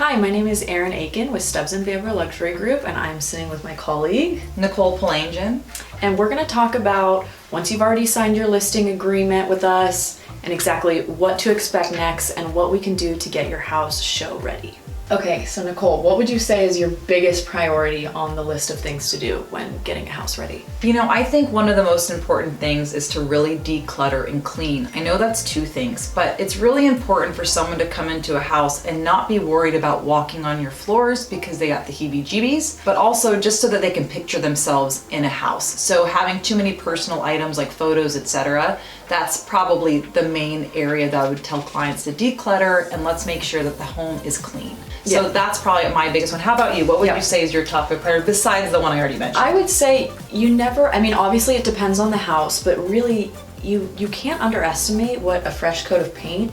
Hi, my name is Erin Aiken with Stubbs & Weber Luxury Group, and I'm sitting with my colleague, Nicole Palangian. and we're going to talk about once you've already signed your listing agreement with us and exactly what to expect next and what we can do to get your house show ready. Okay, so Nicole, what would you say is your biggest priority on the list of things to do when getting a house ready? You know, I think one of the most important things is to really declutter and clean. I know that's two things, but it's really important for someone to come into a house and not be worried about walking on your floors because they got the heebie-jeebies, but also just so that they can picture themselves in a house. So having too many personal items like photos, etc., that's probably the main area that I would tell clients to declutter, and let's make sure that the home is clean. So that's probably my biggest one. How about you? What would you say is your top priority besides the one I already mentioned? I would say obviously it depends on the house, but really you can't underestimate what a fresh coat of paint,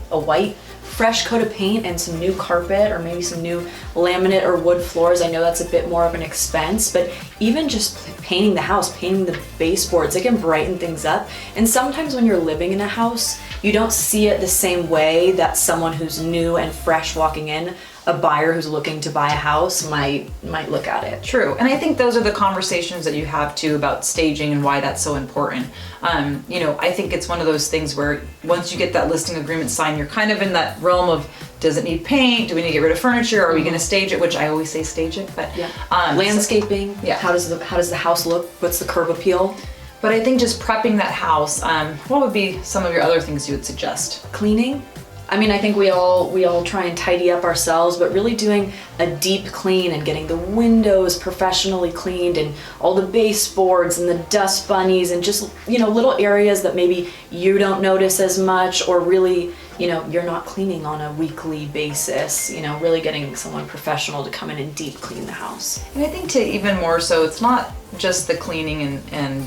fresh coat of paint and some new carpet or maybe some new laminate or wood floors. I know that's a bit more of an expense, but even just painting the house, painting the baseboards, it can brighten things up. And sometimes when you're living in a house, you don't see it the same way that someone who's new and fresh walking in, a buyer who's looking to buy a house might look at it. True, and I think those are the conversations that you have too about staging and why that's so important. I think it's one of those things where once you get that listing agreement signed, you're kind of in that realm of, does it need paint? Do we need to get rid of furniture? Are we going to stage it? Which I always say stage it, but landscaping. How does the house look? What's the curb appeal? But I think just prepping that house. What would be some of your other things you would suggest? Cleaning. I think we all try and tidy up ourselves, but really doing a deep clean and getting the windows professionally cleaned and all the baseboards and the dust bunnies and just, little areas that maybe you don't notice as much or really, you're not cleaning on a weekly basis, really getting someone professional to come in and deep clean the house. And I think to even more so, it's not just the cleaning and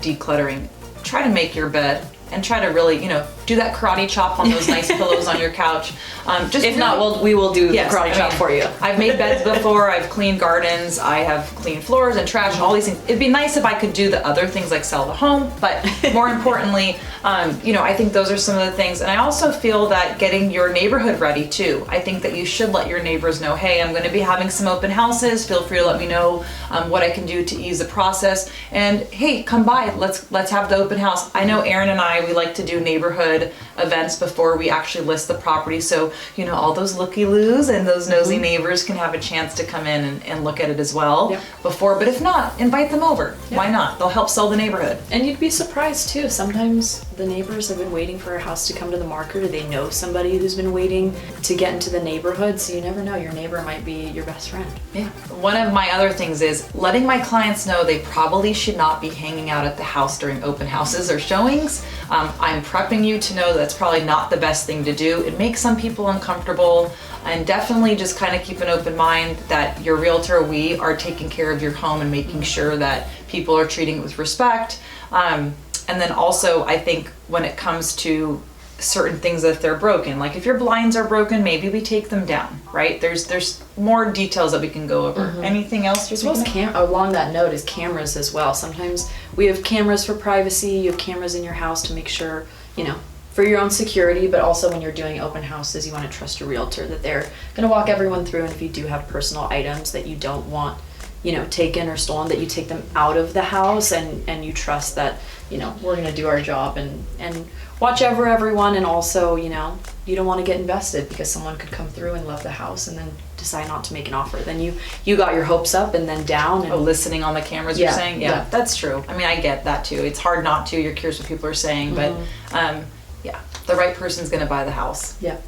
decluttering. Try to make your bed and try to really, do that karate chop on those nice pillows on your couch. We will do the karate chop for you. I've made beds before, I've cleaned gardens, I have cleaned floors and trash and all these things. It'd be nice if I could do the other things like sell the home, but more importantly, I think those are some of the things. And I also feel that getting your neighborhood ready too. I think that you should let your neighbors know, hey, I'm gonna be having some open houses, feel free to let me know what I can do to ease the process. And hey, come by, let's have the open house. I know Erin and we like to do neighborhood events before we actually list the property, so all those looky-loos and those nosy neighbors can have a chance to come in and look at it as well before. But if not, invite them over. Why not? They'll help sell the neighborhood. And you'd be surprised too. Sometimes the neighbors have been waiting for a house to come to the market, or they know somebody who's been waiting to get into the neighborhood, so you never know, your neighbor might be your best friend. Yeah. One of my other things is letting my clients know they probably should not be hanging out at the house during open houses or showings. I'm prepping you to know that's probably not the best thing to do. It makes some people uncomfortable, and definitely just kind of keep an open mind that your realtor, we are taking care of your home and making sure that people are treating it with respect. And then also, I think when it comes to certain things, that if they're broken, like if your blinds are broken, maybe we take them down, right? There's more details that we can go over. Anything else you're thinking of? Along that note is cameras as well. Sometimes we have cameras for privacy. You have cameras in your house to make sure, for your own security, but also when you're doing open houses, you want to trust your realtor that they're going to walk everyone through. And if you do have personal items that you don't want, taken or stolen, that you take them out of the house and you trust that, we're going to do our job and watch over everyone. And also, you don't want to get invested because someone could come through and love the house and then decide not to make an offer. Then you got your hopes up and then down. And listening on the cameras, you're saying? Yeah, that's true. I get that too. It's hard not to. You're curious what people are saying, but the right person's going to buy the house. Yeah.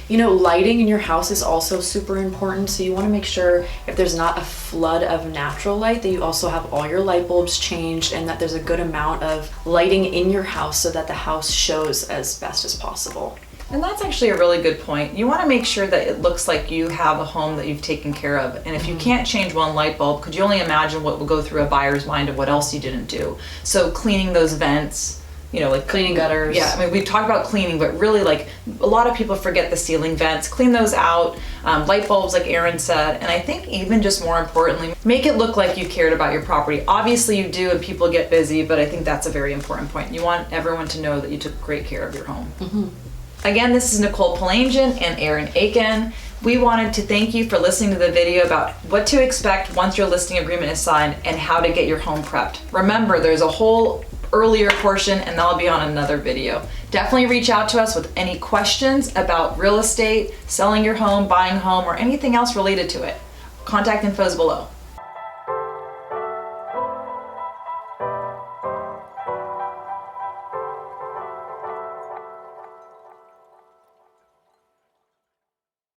Lighting in your house is also super important. So you want to make sure if there's not a flood of natural light, that you also have all your light bulbs changed and that there's a good amount of lighting in your house so that the house shows as best as possible. And that's actually a really good point. You want to make sure that it looks like you have a home that you've taken care of. And if you can't change one light bulb, could you only imagine what will go through a buyer's mind of what else you didn't do? So cleaning those vents, like cleaning gutters. Yeah, we talk about cleaning, but really like a lot of people forget the ceiling vents. Clean those out, light bulbs like Erin said, and I think even just more importantly, make it look like you cared about your property. Obviously you do and people get busy, but I think that's a very important point. You want everyone to know that you took great care of your home. Again, this is Nicole Palangian and Erin Aiken. we wanted to thank you for listening to the video about what to expect once your listing agreement is signed and how to get your home prepped. Remember, there's a whole earlier portion and that'll be on another video. Definitely reach out to us with any questions about real estate, selling your home, buying a home, or anything else related to it. Contact info is below.